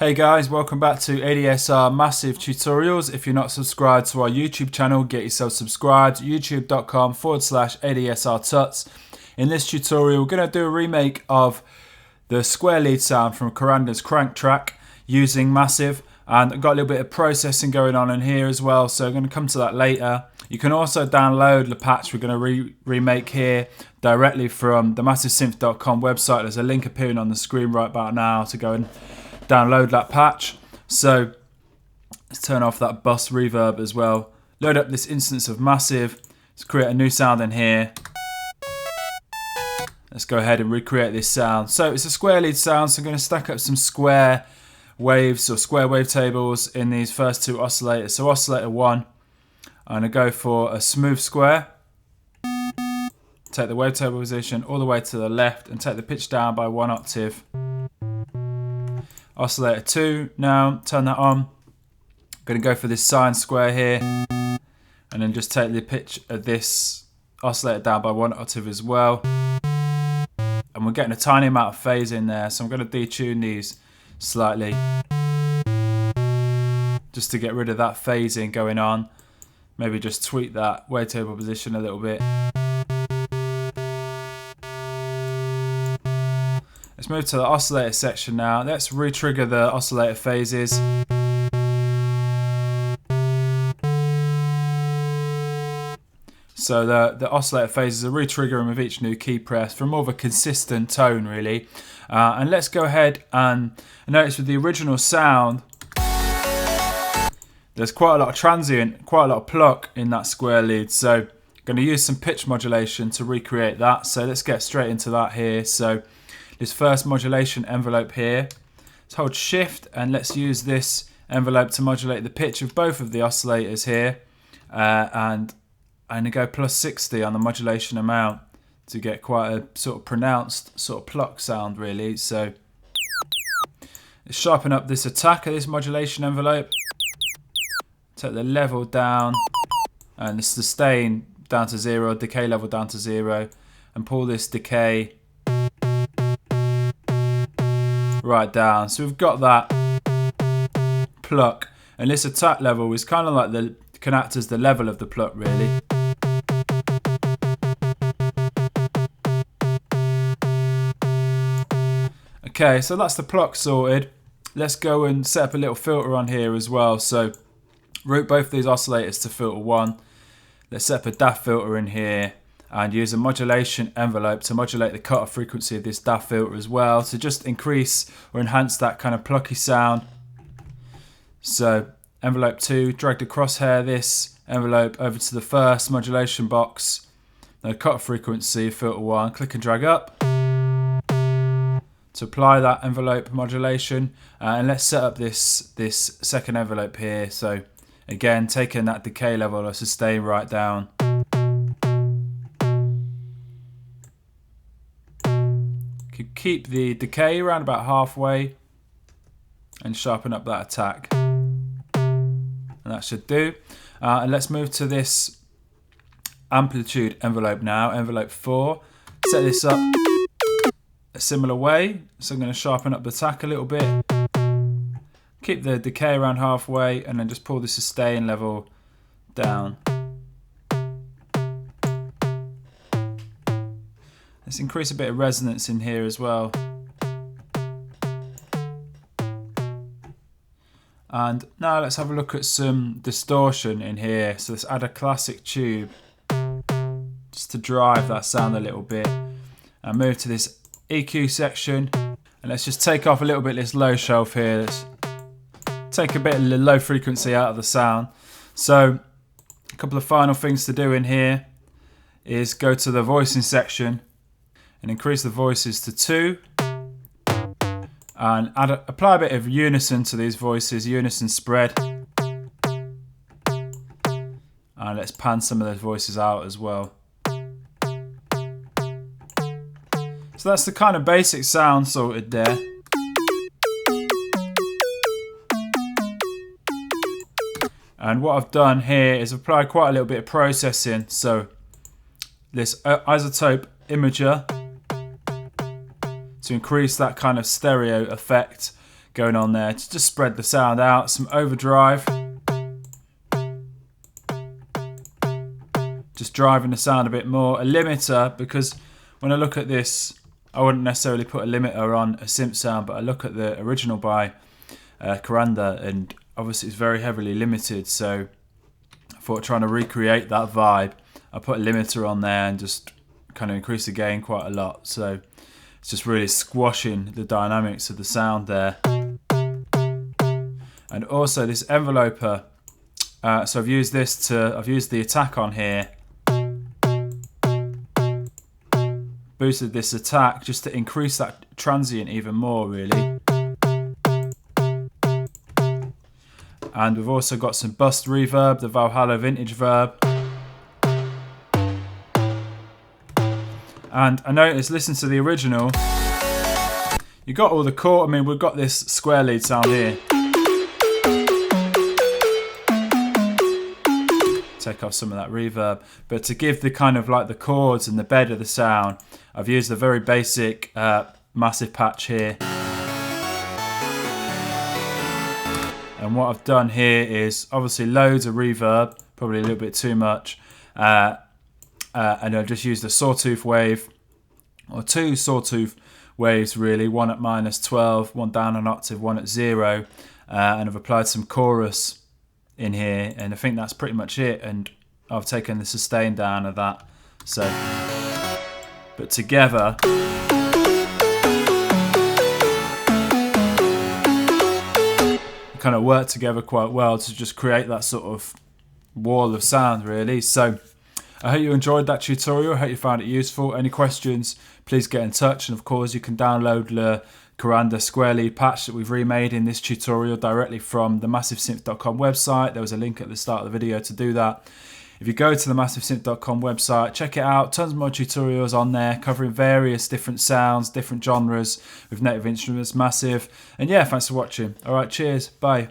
Hey guys, welcome back to ADSR Massive Tutorials. If you're not subscribed to our YouTube channel, get yourself subscribed. youtube.com/ADSR Tuts. In this tutorial, we're going to do a remake of the square lead sound from Karanda's Krank track using Massive. And I've got a little bit of processing going on in here as well, so I'm going to come to that later. You can also download the patch we're going to remake here directly from the MassiveSynth.com website. There's a link appearing on the screen right about now to go and download that patch. So let's turn off that bus reverb as well. Load up this instance of Massive. Let's create a new sound in here. Let's go ahead and recreate this sound. So it's a square lead sound, so I'm going to stack up some square waves or square wavetables in these first two oscillators. So oscillator 1, I'm going to go for a smooth square. Take the wavetable position all the way to the left and take the pitch down by 1 octave. Oscillator 2, now turn that on. I'm going to go for this sine square here and then just take the pitch of this oscillator down by 1 octave as well. And we're getting a tiny amount of phase in there, so I'm going to detune these slightly just to get rid of that phasing going on. Maybe just tweak that wavetable position a little bit. Let's move to the oscillator section now. Let's re-trigger the oscillator phases. So the oscillator phases are re-triggering with each new key press for more of a consistent tone really. And let's go ahead and notice with the original sound, there's quite a lot of transient, quite a lot of pluck in that square lead. So I'm going to use some pitch modulation to recreate that. So let's get straight into that here. So this first modulation envelope here, let's hold shift and let's use this envelope to modulate the pitch of both of the oscillators here. And I'm going to go plus 60 on the modulation amount to get quite a sort of pronounced sort of pluck sound really. So let's sharpen up this attack of this modulation envelope. Take the level down and the sustain down to 0, decay level down to 0, and pull this decay right down. So we've got that pluck, and this attack level is kind of like can act as the level of the pluck really. Okay, so that's the pluck sorted. Let's go and set up a little filter on here as well. So route both these oscillators to filter 1. Let's set up a DAF filter in here and use a modulation envelope to modulate the cutoff frequency of this DAF filter as well to just increase or enhance that kind of plucky sound. So envelope 2, drag the crosshair this envelope over to the first modulation box, the cutoff frequency of filter 1, click and drag up to apply that envelope modulation, and let's set up this second envelope here. So again, taking that decay level or sustain right down. Keep the decay around about halfway and sharpen up that attack. And that should do. And let's move to this amplitude envelope now, envelope 4. Set this up a similar way. So I'm going to sharpen up the attack a little bit. Keep the decay around halfway and then just pull the sustain level down. Let's increase a bit of resonance in here as well. And now let's have a look at some distortion in here. So let's add a classic tube just to drive that sound a little bit. And move to this EQ section. And let's just take off a little bit of this low shelf here. Let's take a bit of the low frequency out of the sound. So a couple of final things to do in here is go to the voicing section and increase the voices to 2 and apply a bit of unison to these voices, unison spread, and let's pan some of those voices out as well. So that's the kind of basic sound sorted there. And what I've done here is apply quite a little bit of processing. So this isotope imager to increase that kind of stereo effect going on there to just spread the sound out. Some overdrive, just driving the sound a bit more. A limiter, because when I look at this, I wouldn't necessarily put a limiter on a synth sound, but I look at the original by Karanda, and obviously it's very heavily limited, so I thought trying to recreate that vibe, I put a limiter on there and just kind of increase the gain quite a lot, so it's just really squashing the dynamics of the sound there. And also this enveloper, so I've used the attack on here, boosted this attack just to increase that transient even more really. And we've also got some bust reverb, the Valhalla vintage verb. And I noticed, listen to the original, you got all the chord, I mean we've got this square lead sound here. Take off some of that reverb, but to give the kind of like the chords and the bed of the sound, I've used a very basic massive patch here. And what I've done here is obviously loads of reverb, probably a little bit too much, and I've just used a sawtooth wave, or two sawtooth waves really, one at -12, one down an octave, one at 0, and I've applied some chorus in here, and I think that's pretty much it, and I've taken the sustain down of that, so, but together kind of work together quite well to just create that sort of wall of sound really. So I hope you enjoyed that tutorial, I hope you found it useful. Any questions, please get in touch, and of course you can download the Karanda square lead patch that we've remade in this tutorial directly from the massivesynth.com website. There was a link at the start of the video to do that. If you go to the massivesynth.com website, check it out, tons more tutorials on there covering various different sounds, different genres with native instruments, massive. And yeah, thanks for watching. Alright, cheers, bye.